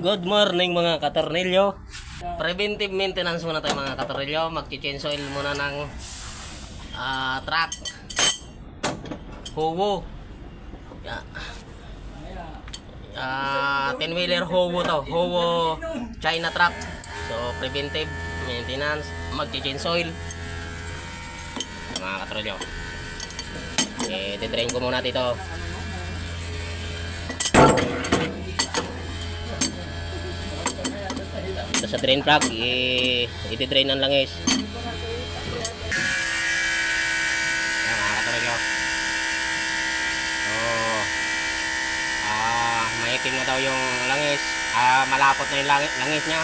Good morning mga katornilyo. Preventive maintenance muna tayo mga katornilyo. Mag-change oil muna ng truck. Howo. 10-wheeler Howo to. Howo China truck. So preventive maintenance. Mag-change oil. Mga katornilyo. I-drain ko muna dito. Sa drain plug, i-drain ng langis. Ayan, makakatuloy. Maitim na daw yung langis. Malapot na yung langis niya.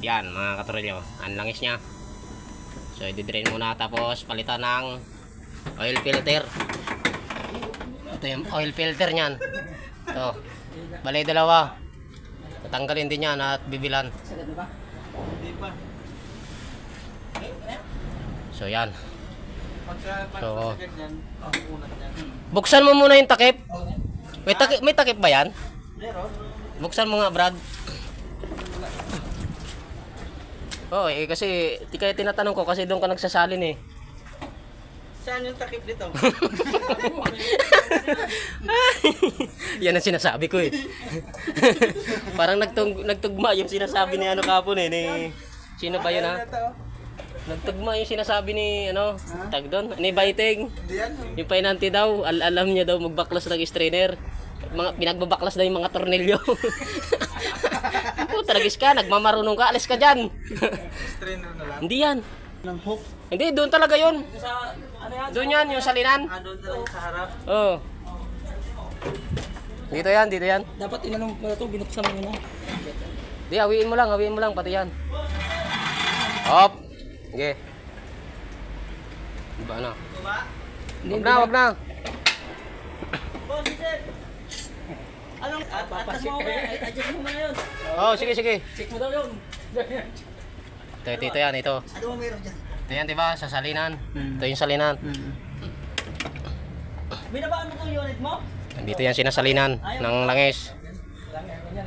Yan mga katrolyo, ang langis niya. So i-drain muna, tapos palitan ng oil filter. Ito yung oil filter niyan. Ito, bali dalawa. Tatanggalin din yan at bibilan. So yan. So buksan mo muna yung takip. May takip ba yan? Buksan mo nga, Brad. Oh, kasi kaya tinatanong ko kasi doon ka nagsasalin eh. Saan yung takip dito? Yan ang sinasabi ko eh. Parang nagtugma yung sinasabi ni ano kapon eh, ni sino ba yun ha? Nagtugma yung sinasabi ni ano, tag doon, ni Baiting. Yung painanti daw, alam niya daw magbaklas ng strainer. Pinagbabaklas daw yung mga tornilyo. Tragis ka, nagmamarunong ka, alis ka dyan. Strainer na lang? Hindi yan. Ng hook? Hindi, doon talaga yun. Doon yan, yung salinan. Doon talaga sa harap? Oo. Dito yan, dito yan. Dapat inanong mo na ito, binuksan mo na. Di, hawiin mo lang, pati yan. Hop. Sige. Diba na? Wag na. Anong atas mo ba? Adjust mo na yun. Oh, sige. Check mo daw yun. Ito yan, ito. Ano mo meron dyan? Ito yan, diba? Sa salinan. Ito yung salinan. Binabaan mo itong unit mo? Dito yan sinasalinan ng langis.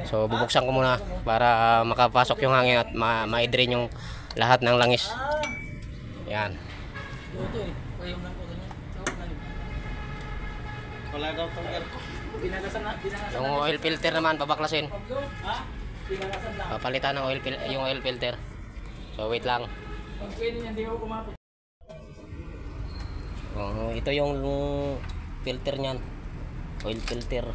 So, bubuksan ko muna para makapasok yung hangin at ma-drain yung lahat ng langis. Yan. Wala daw itong aircon. Yung oil filter naman babaklasin. Papalitan ng yung oil filter. So wait lang. Ito yung filter niyan. Oil filter.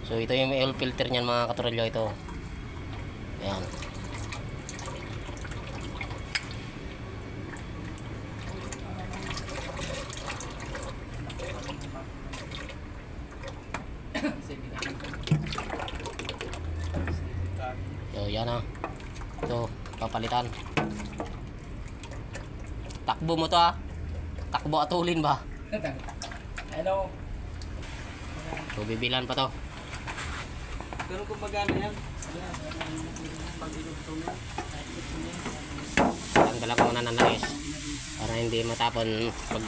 So ito yung oil filter niyan mga katrolyo, ito. Ayan. So yan ha. Ito, papalitan. Takbo mo to ha. Takbo atulin ba? Hello. So bibilan pa to. Pero kung magana yan, tanggal ako muna ng langis para hindi matapon pag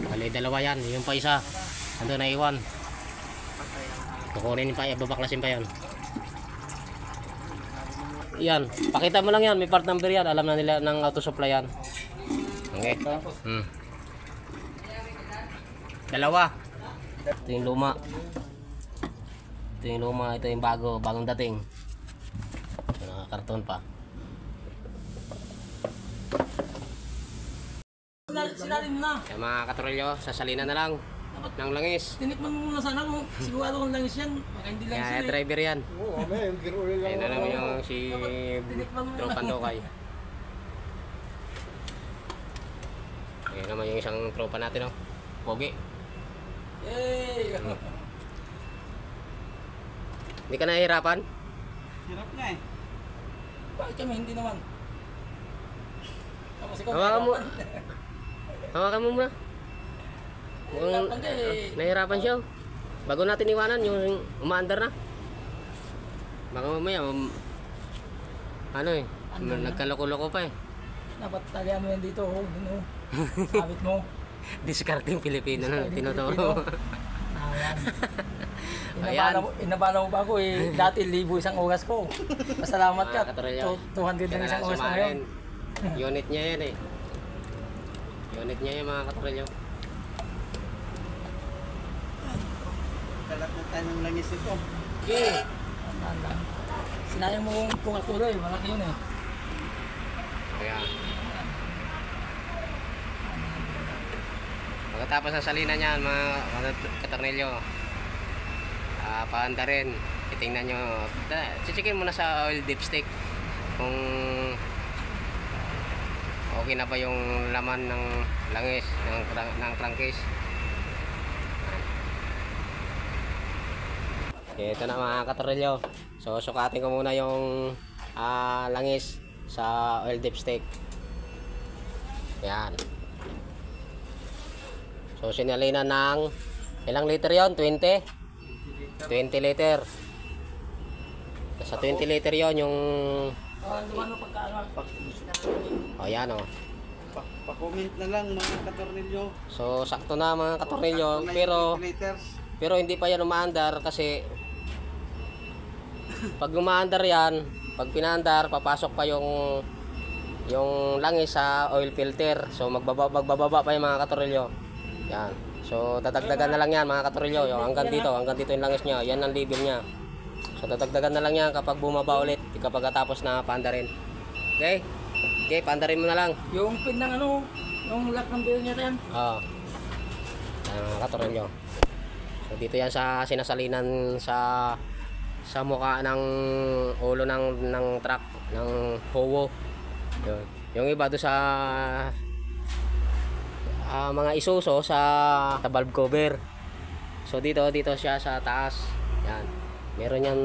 bali dalawa yan, yung pa isa ando na iwan, kukunin pa, babaklasin pa yan. Yan, pakita mo lang yan, may part number yan, alam na nila ng auto supply yan. Okay. Dalawa. Ito yung luma. Ito yung bagong dating. Nakakarton pa. Sinalin mo na. Kaya mga katrolyo, sasalinan na lang ng langis. Tinikman mo muna sana kung sigurado kung langis yan. Baka hindi langis Kaya yan driver yan. Oo, amen. Ayun na lang yung si Tropan Dokay. Ayun naman yung isang tropa natin, oh. Pogi. Eh, Hindi ka nahihirapan? hirap nga eh. Bakit kami hindi naman? Tapos ikaw, Hawakan mo. nahihirapan. Hawakan mo muna. Mukhang Nahihirapan ka eh. nahihirapan siya. Oh. Bago natin iwanan yung umaandar na. Baka mamaya, ano eh, Andar na? nagkaloko-loko pa eh. Dapat talihan mo yan dito, oh. Yun, oh. Sabit mo. Discarding Pilipino na Discarding tinuturo. Ayan. Ayan. Inabala mo ba ako eh. Dati 1,000 isang oras ko. Pasalamat ka. Mga katrolyo. 200 na isang oras na ngayon. Unit niya yan eh. Unit niya yung mga katrolyo. Kalat na tayo ng langis ito. Okay. Sinayang mo yung Coca-Cola eh. Malaki yun eh. Ayan. Pagkatapos ng salina niyan, mga katornilyo, paanda rin. Titingnan nyo. Chichikin muna sa oil dipstick kung okay na ba yung laman ng langis, ng crankcase. Okay, ito na mga katornilyo. So, sukatin ko muna yung langis sa oil dipstick. Yan. So sinalinan ng ilang liter yon? 20? 20 liter. Sa 20 liter yon yung oh yan oh. Pa-comment na lang mga katornilyo. So sakto na mga katornilyo, pero hindi pa yan umaandar kasi pag umaandar yan, pag pinaandar papasok pa yung langis sa oil filter. So magbababa pa yung mga katornilyo. Yan. So dadagdagan na lang yan mga katornilyo. Yung hanggang dito yung langis niya. Yan ang level niya. So dadagdagan na lang yan kapag bumaba ulit, kapag tapos na paandarin. Okay? Okay, paandarin mo na lang. Yung pin ng ano, yung lock ng beer niya yan. Oo. Yan mga katornilyo. So dito yan sa sinasalinan sa mukha ng ulo ng truck, ng Howo. Yun. Yung iba doon sa mga Isuzu sa valve cover. So dito siya sa taas. Yan. Meron yan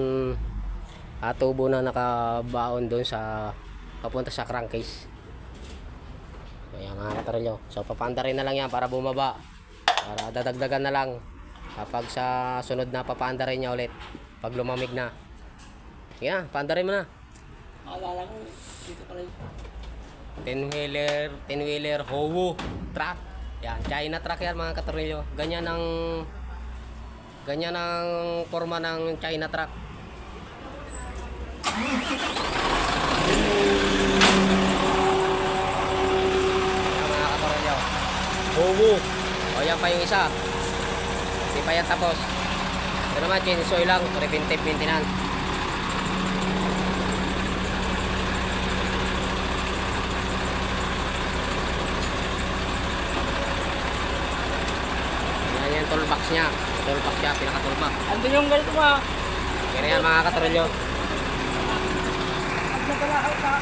tubo na nakabaon doon sa papunta sa crankcase. Ayan mga katornilyo. So papaandarin na lang yan para bumaba. Para dadagdagan na lang kapag sa sunod na papaandarin niya ulit pag lumamig na. Yan, paandarin mo na. Maalala ko dito pala yun. 10-wheeler Howo truck. Yan, China truck yan mga katornilyo. Ganyan ang forma ng China truck. Yan mga katornilyo. Howo. O yan pa yung isa. Hindi pa yan tapos. Ito naman, chinsoy lang. Preventive maintenance. Toolbox niya. Toolbox siya, pinaka-toolbox. Andun yung ganito ba? Kaya yan mga katornilyo. At nagkala ka.